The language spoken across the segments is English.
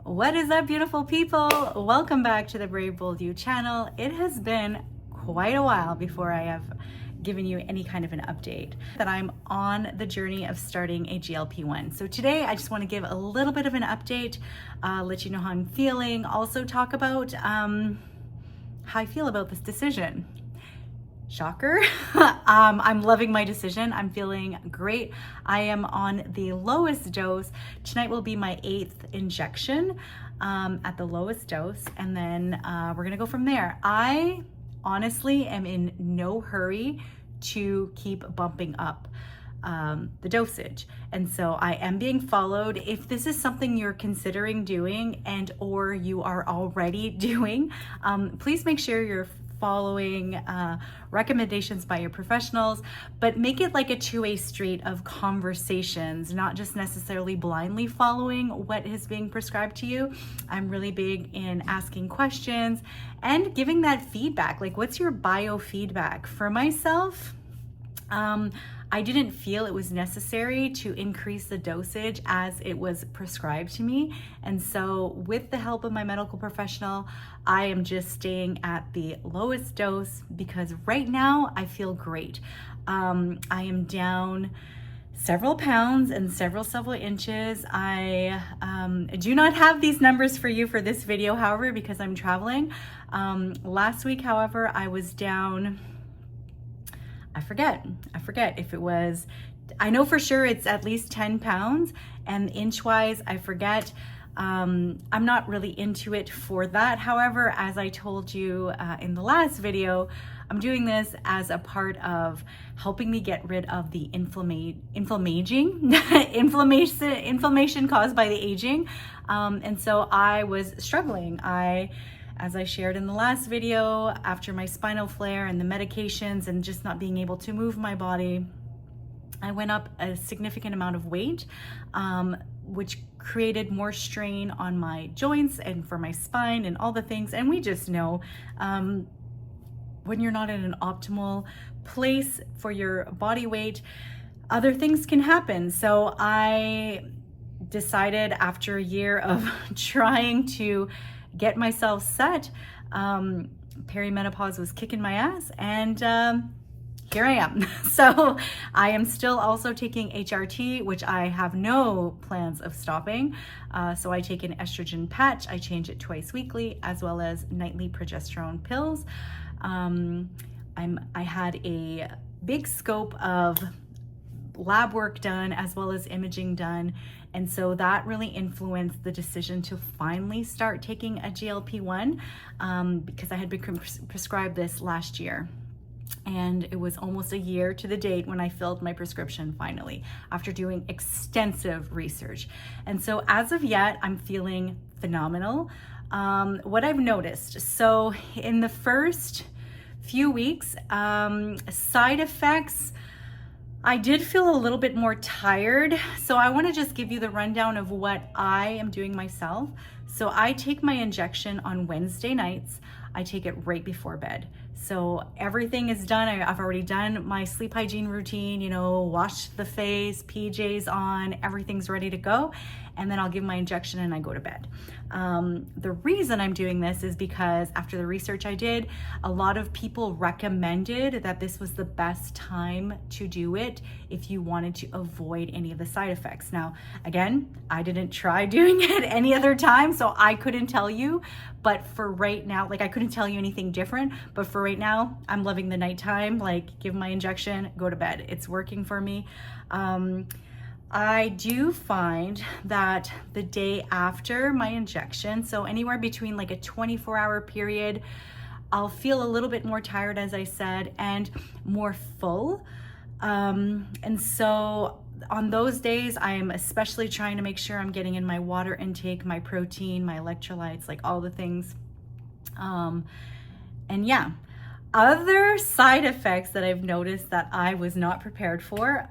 What is up, beautiful people? Welcome back to the Brave Bold You channel. It has been quite a while before I have given you any kind of an update that I'm on the journey of starting a GLP-1. So today I just want to give a little bit of an update, let you know how I'm feeling, also talk about how I feel about this decision. Shocker. I'm loving my decision. I'm feeling great. I am on the lowest dose. Tonight will be my 8th injection at the lowest dose, and then we're gonna go from there. I honestly am in no hurry to keep bumping up the dosage, and so I am being followed. If this is something you're considering doing and or you are already doing, please make sure you're following recommendations by your professionals, but make it like a two-way street of conversations, not just necessarily blindly following what is being prescribed to you. I'm really big in asking questions and giving that feedback. Like, what's your biofeedback? For myself, I didn't feel it was necessary to increase the dosage as it was prescribed to me. And so with the help of my medical professional, I am just staying at the lowest dose because right now I feel great. I am down several pounds and several inches. I do not have these numbers for you for this video, however, because I'm traveling. Last week, however, I was down, I forget if it was, I know for sure it's at least 10 pounds, and inch-wise, I forget. I'm not really into it for that. However, as I told you in the last video, I'm doing this as a part of helping me get rid of the inflammation caused by the aging. And so I was struggling. As I shared in the last video, after my spinal flare and the medications and just not being able to move my body, I went up a significant amount of weight, which created more strain on my joints and for my spine and all the things. And we just know when you're not in an optimal place for your body weight, other things can happen. So I decided after a year of trying to get myself set, perimenopause was kicking my ass, and here I am. So I am still also taking HRT, which I have no plans of stopping. So I take an estrogen patch. I change it twice weekly, as well as nightly progesterone pills. I had a big scope of lab work done as well as imaging done, and so that really influenced the decision to finally start taking a GLP-1 because I had been prescribed this last year, and it was almost a year to the date when I filled my prescription finally after doing extensive research. And so as of yet, I'm feeling phenomenal. What I've noticed, so in the first few weeks, side effects, I did feel a little bit more tired. So I want to just give you the rundown of what I am doing myself. So I take my injection on Wednesday nights. I take it right before bed. So everything is done. I've already done my sleep hygiene routine, you know, washed the face, PJs on, everything's ready to go. And then I'll give my injection and I go to bed. The reason I'm doing this is because after the research I did, a lot of people recommended that this was the best time to do it if you wanted to avoid any of the side effects. Now, again, I didn't try doing it any other time, so I couldn't tell you. But for right now, like, I couldn't tell you anything different, but for right now, I'm loving the nighttime, like, give my injection, go to bed. It's working for me. I do find that the day after my injection, so anywhere between like a 24-hour period, I'll feel a little bit more tired, as I said, and more full. And so on those days, I'm especially trying to make sure I'm getting in my water intake, my protein, my electrolytes, like all the things. And yeah, other side effects that I've noticed that I was not prepared for,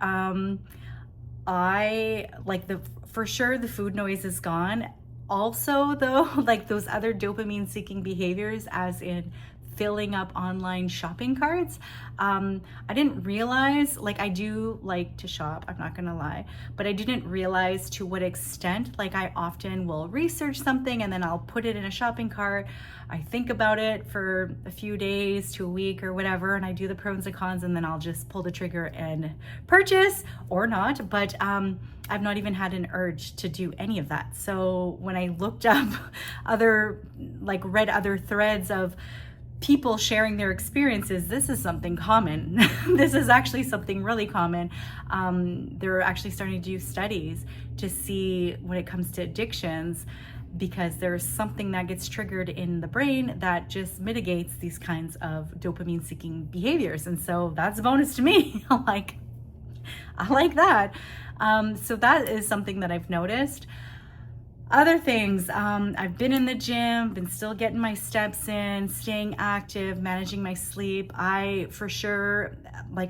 I like for sure the food noise is gone. Also though, like those other dopamine seeking behaviors, as in filling up online shopping carts. I didn't realize, like, I do like to shop, I'm not gonna lie, but I didn't realize to what extent. Like, I often will research something and then I'll put it in a shopping cart. I think about it for a few days to a week or whatever, and I do the pros and cons, and then I'll just pull the trigger and purchase or not. But I've not even had an urge to do any of that. So when I looked up read other threads of people sharing their experiences, this is something common. This is actually something really common. They're actually starting to do studies to see when it comes to addictions, because there's something that gets triggered in the brain that just mitigates these kinds of dopamine seeking behaviors. And so that's a bonus to me. I like that. So that is something that I've noticed. Other things, I've been in the gym, been still getting my steps in, staying active, managing my sleep. I for sure,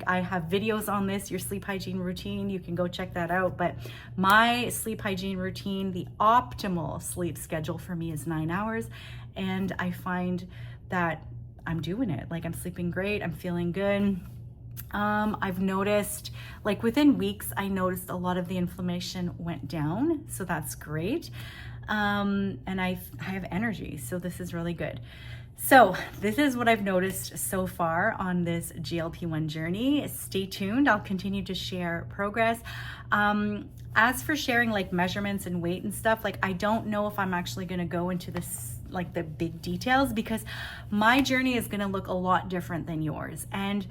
I have videos on this, your sleep hygiene routine. You can go check that out. But my sleep hygiene routine, the optimal sleep schedule for me is 9 hours. And I find that I'm doing it. I'm sleeping great, I'm feeling good. I've noticed, within weeks, I noticed a lot of the inflammation went down, so that's great. And I have energy, so this is really good. So this is what I've noticed so far on this GLP-1 journey. Stay tuned, I'll continue to share progress. As for sharing measurements and weight and stuff, I don't know if I'm actually gonna go into this the big details, because my journey is gonna look a lot different than yours. And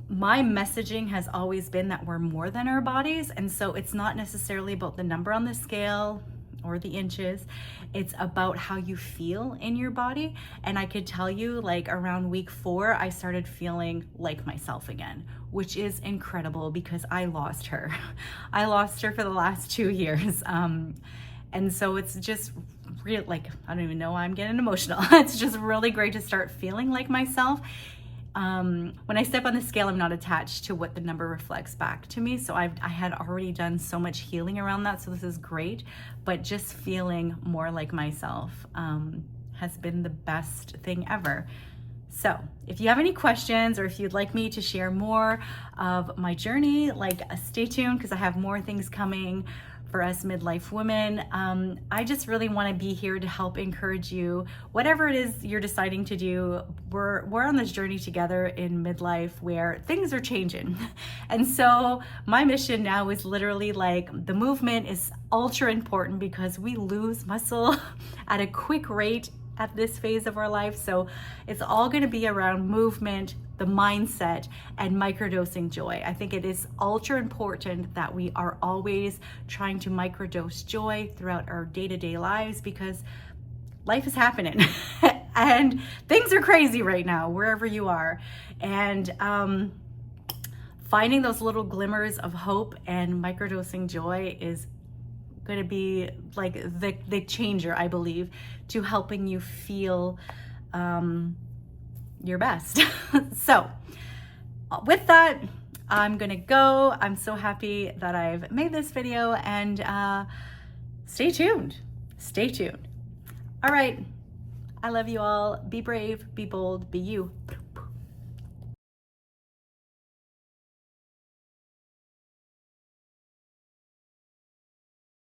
my messaging has always been that we're more than our bodies. And so it's not necessarily about the number on the scale or the inches. It's about how you feel in your body. And I could tell you, around week 4, I started feeling like myself again, which is incredible because I lost her. I lost her for the last 2 years. And so it's just real, I don't even know why I'm getting emotional. It's just really great to start feeling like myself. When I step on the scale, I'm not attached to what the number reflects back to me. So I had already done so much healing around that. So this is great, but just feeling more like myself, has been the best thing ever. So if you have any questions, or if you'd like me to share more of my journey, stay tuned, because I have more things coming for us midlife women. I just really want to be here to help encourage you, whatever it is you're deciding to do. We're on this journey together in midlife where things are changing. And so my mission now is literally the movement is ultra important, because we lose muscle at a quick rate at this phase of our life. So it's all going to be around movement, the mindset, and microdosing joy. I think it is ultra important that we are always trying to microdose joy throughout our day-to-day lives, because life is happening and things are crazy right now wherever you are. And finding those little glimmers of hope and microdosing joy is going to be the changer, I believe, to helping you feel your best. So with that, I'm gonna go. I'm so happy that I've made this video, and stay tuned. Stay tuned. All right. I love you all. Be brave, be bold, be you.